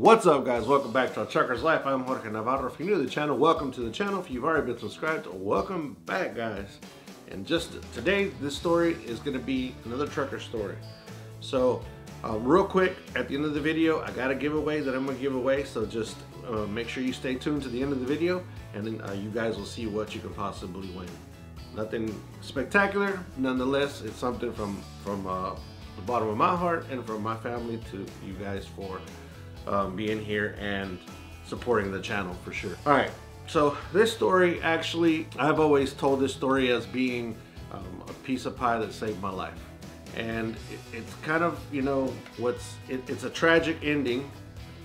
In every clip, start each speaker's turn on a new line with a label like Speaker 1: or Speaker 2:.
Speaker 1: What's up, guys? Welcome back to Trucker's Life. I'm Jorge Navarro. If you're new to the channel, welcome to the channel. If you've already been subscribed, welcome back, guys. And just today, this story is going to be another trucker story. So real quick, at the end of the video, I got a giveaway that I'm going to give away. So just make sure you stay tuned to the end of the video, and then you guys will see what you can possibly win. Nothing spectacular, nonetheless. It's something from the bottom of my heart and from my family to you guys for being here and supporting the channel for sure. All right, so this story, actually, I've always told this story as being a piece of pie that saved my life. And it's kind of, you know, it's a tragic ending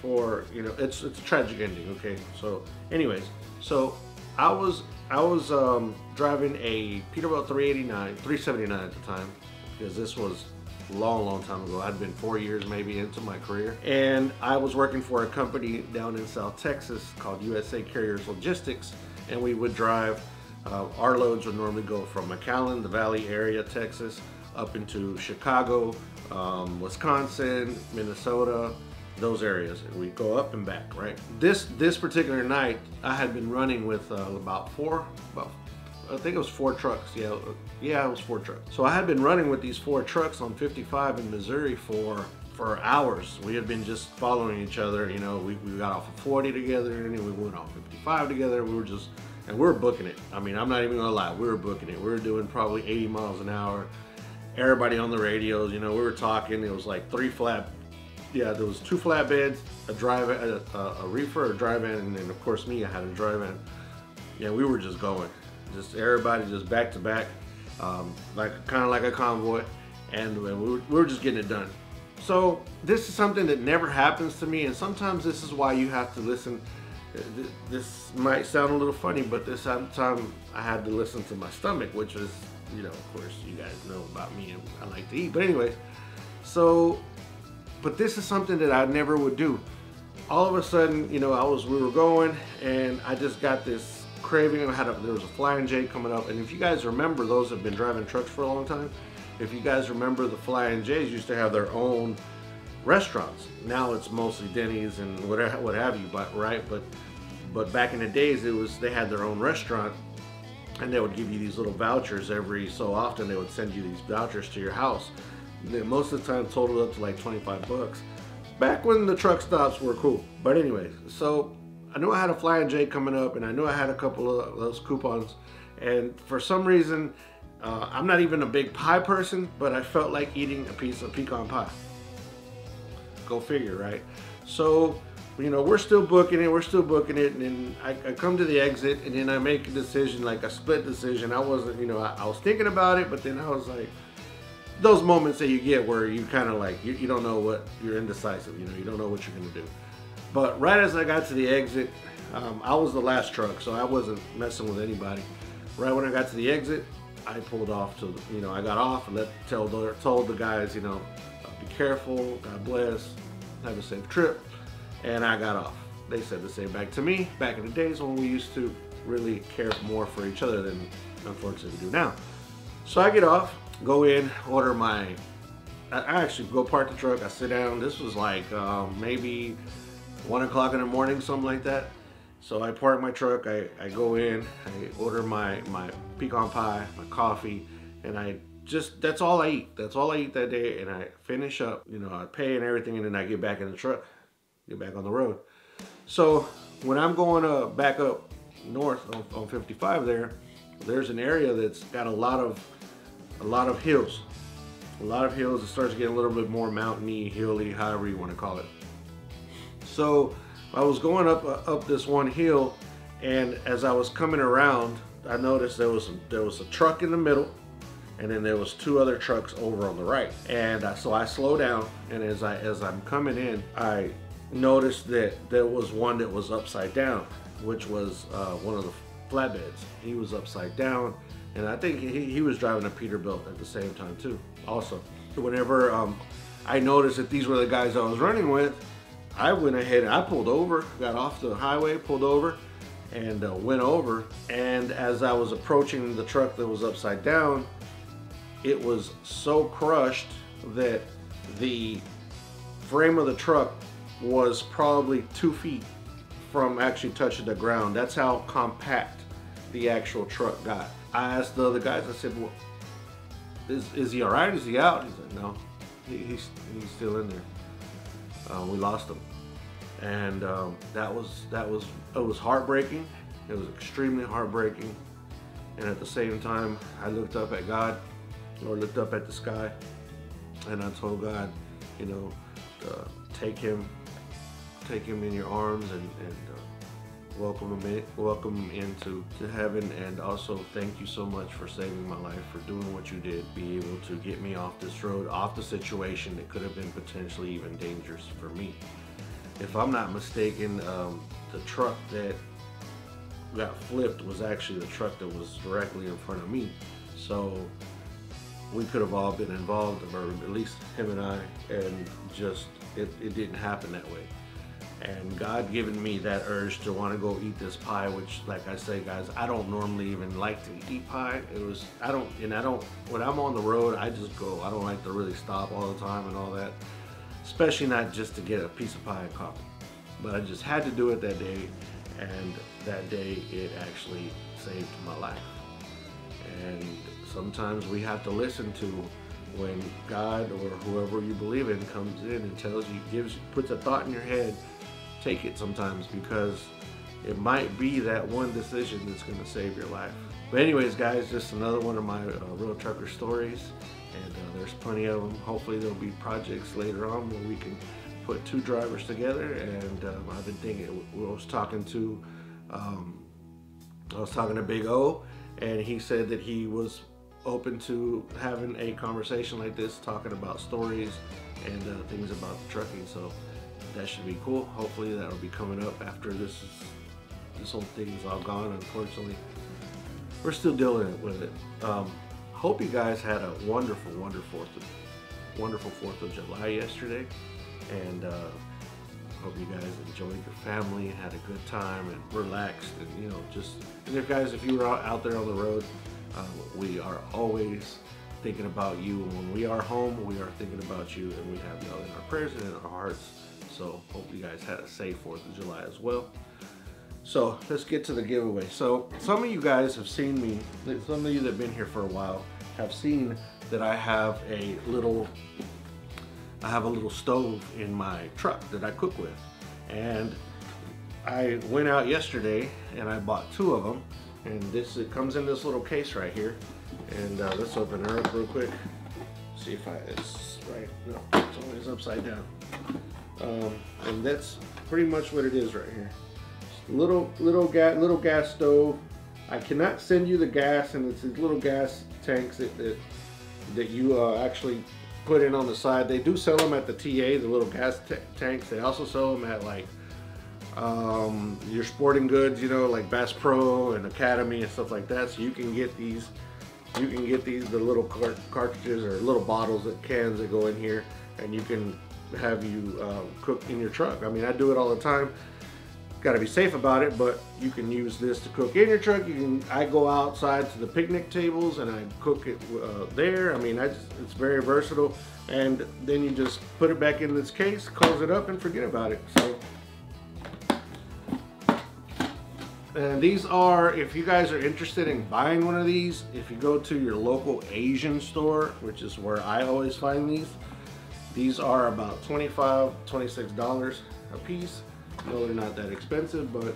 Speaker 1: for, you know, it's a tragic ending, okay? So anyways, so I was driving a Peterbilt 379 at the time, because this was long time ago. I'd been 4 years maybe into my career, and I was working for a company down in South Texas called USA Carriers Logistics, and we would drive, our loads would normally go from McAllen, the Valley area, Texas, up into Chicago, Wisconsin, Minnesota, those areas, and we'd go up and back, right? This particular night, I had been running with I think it was 4 trucks. Yeah, it was 4 trucks. So I had been running with these 4 trucks on 55 in Missouri for hours. We had been just following each other. You know, we got off of 40 together, and then we went off 55 together. We were booking it. I mean, I'm not even gonna lie, we were booking it. We were doing probably 80 miles an hour. Everybody on the radios, you know, we were talking. It was like there was 2 flatbeds, a reefer, a dry van, and then of course me, I had a dry van. Yeah, we were just going. Just everybody just back to back, kind of like a convoy, and we were just getting it done. So this is something that never happens to me, and sometimes this is why you have to listen. This might sound a little funny, but this time I had to listen to my stomach, which is, you know, of course you guys know about me and I like to eat. But anyways, but this is something that I never would do. All of a sudden, you know, we were going, and I just got this craving. There was a Flying J coming up, and if you guys remember, those have been driving trucks for a long time, if you guys remember, the Flying J's used to have their own restaurants. Now it's mostly Denny's and what have you, but back in the days, they had their own restaurant, and they would give you these little vouchers every so often. They would send you these vouchers to your house. They most of the time totaled up to like 25 bucks. Back when the truck stops were cool. But anyways, so I knew I had a Flying J coming up, and I knew I had a couple of those coupons, and for some reason, I'm not even a big pie person, but I felt like eating a piece of pecan pie. Go figure, right? So, you know, we're still booking it, and then I come to the exit, and then I make a decision, like a split decision. I wasn't, you know, I was thinking about it, but then I was like, those moments that you get where you kind of like, you don't know what, you're indecisive, you know, you don't know what you're gonna do. But right as I got to the exit, I was the last truck, so I wasn't messing with anybody. Right when I got to the exit, I pulled off to, you know, I got off and told the guys, you know, be careful, God bless, have a safe trip, and I got off. They said the same back to me, back in the days when we used to really care more for each other than unfortunately we do now. So I get off, go in, order I actually go park the truck, I sit down. This was like maybe 1 o'clock in the morning, something like that. So I park my truck, I go in, I order my pecan pie, my coffee, and that's all I eat. That's all I eat that day, and I finish up, you know, I pay and everything, and then I get back in the truck, get back on the road. So when I'm going back up north on 55 there's an area that's got a lot of hills. A lot of hills. It starts getting a little bit more mountainy, hilly, however you want to call it. So I was going up this one hill, and as I was coming around, I noticed there was a truck in the middle, and then there was 2 other trucks over on the right. And so I slow down, and as I'm coming in, I noticed that there was one that was upside down, which was one of the flatbeds. He was upside down, and I think he was driving a Peterbilt at the same time too. Also, whenever I noticed that these were the guys I was running with, I went ahead and I pulled over, got off the highway, pulled over, and went over. And as I was approaching the truck that was upside down, it was so crushed that the frame of the truck was probably 2 feet from actually touching the ground. That's how compact the actual truck got. I asked the other guys, I said, well, is he all right? Is he out? He said, no, he's still in there. We lost him. And it was heartbreaking. It was extremely heartbreaking. And at the same time, I looked up at God, or looked up at the sky, and I told God, you know, take him in your arms and welcome him into heaven, and also thank you so much for saving my life, for doing what you did, be able to get me off this road, off the situation that could have been potentially even dangerous for me. If I'm not mistaken, the truck that got flipped was actually the truck that was directly in front of me. So we could have all been involved, or at least him and I, and just it didn't happen that way. And God given me that urge to want to go eat this pie, which, like I say, guys, I don't normally even like to eat pie. When I'm on the road, I just go. I don't like to really stop all the time and all that, especially not just to get a piece of pie and coffee. But I just had to do it that day, and that day it actually saved my life. And sometimes we have to listen to when God or whoever you believe in comes in and tells you, puts a thought in your head. Take it sometimes, because it might be that one decision that's going to save your life. But anyways, guys, just another one of my real trucker stories, and there's plenty of them. Hopefully there'll be projects later on where we can put 2 drivers together. And I've been thinking, I was talking to Big O, and he said that he was open to having a conversation like this, talking about stories and things about the trucking. So that should be cool. Hopefully that'll be coming up after this whole thing is all gone. Unfortunately, we're still dealing with it. Hope you guys had a wonderful 4th of July yesterday, and hope you guys enjoyed your family, had a good time, and relaxed, and and if you were out there on the road, we are always thinking about you. When we are home, we are thinking about you, and we have y'all in our prayers and in our hearts. So hope you guys had a safe 4th of July as well. So let's get to the giveaway. So some of you guys have seen me, some of you that have been here for a while have seen that I have a little stove in my truck that I cook with. And I went out yesterday and I bought 2 of them. And it comes in this little case right here. And let's open her up real quick. See if it's right. No, it's always upside down. And that's pretty much what it is right here. Little gas stove. I cannot send you the gas, and it's these little gas tanks that you actually put in on the side. They do sell them at the TA, the little gas tanks. They also sell them at like your sporting goods, like Bass Pro and Academy and stuff like that. So you can get these. The little cartridges or little bottles, cans that go in here, and you can have you cook in your truck. I mean, I do it all the time. Got to be safe about it, but you can use this to cook in your truck. I go outside to the picnic tables and I cook it there. I mean, it's very versatile. And then you just put it back in this case, close it up, and forget about it. So, and these are, if you guys are interested in buying one of these, if you go to your local Asian store, which is where I always find these are about $25, $26 a piece. No, they're not that expensive, but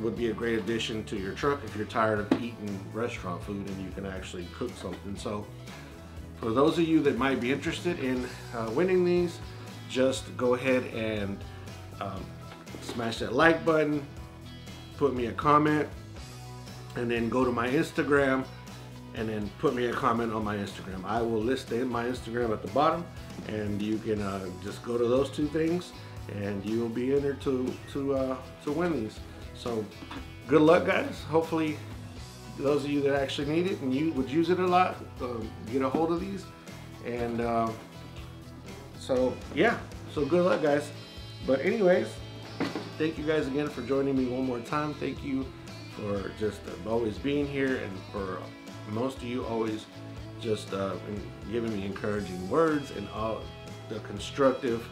Speaker 1: would be a great addition to your truck if you're tired of eating restaurant food and you can actually cook something. So for those of you that might be interested in winning these, just go ahead and smash that like button, put me a comment, and then go to my Instagram and then put me a comment on my Instagram. I will list my Instagram at the bottom, and you can just go to those 2 things and you will be in there to win these. So good luck, guys. Hopefully those of you that actually need it and you would use it a lot, get a hold of these. And so yeah, so good luck, guys. But anyways, thank you guys again for joining me one more time. Thank you for just always being here, and for most of you always just giving me encouraging words and all the constructive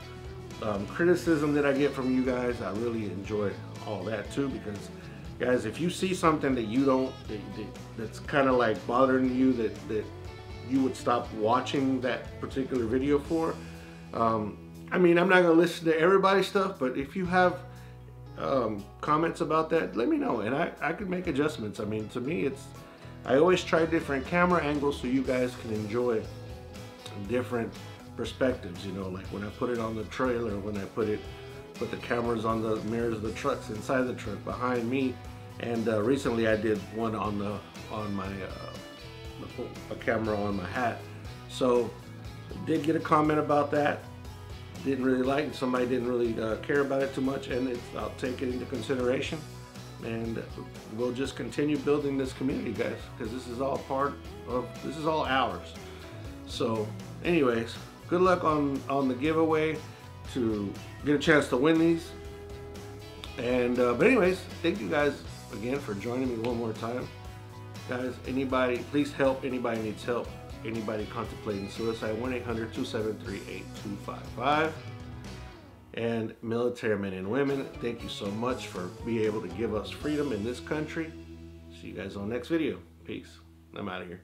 Speaker 1: criticism that I get from you guys. I really enjoy all that too, because guys, if you see something that you don't, that's kind of like bothering you, that you would stop watching that particular video for. I mean, I'm not gonna listen to everybody's stuff, but if you have comments about that, let me know, and I could make adjustments. I mean, to me, I always try different camera angles so you guys can enjoy different perspectives, you know, like when I put it on the trailer, when I put the cameras on the mirrors of the trucks, inside the truck, behind me, and recently I did one on my a camera on my hat. So did get a comment about that. Didn't really like it. Somebody didn't really care about it too much, and I'll take it into consideration, and we'll just continue building this community, guys, because this is all ours. So anyways, good luck on the giveaway to get a chance to win these. And but anyways, thank you guys again for joining me one more time. Guys, anybody, please help. Anybody needs help. Anybody contemplating suicide, 1-800-273-8255. And military men and women, thank you so much for being able to give us freedom in this country. See you guys on the next video. Peace. I'm out of here.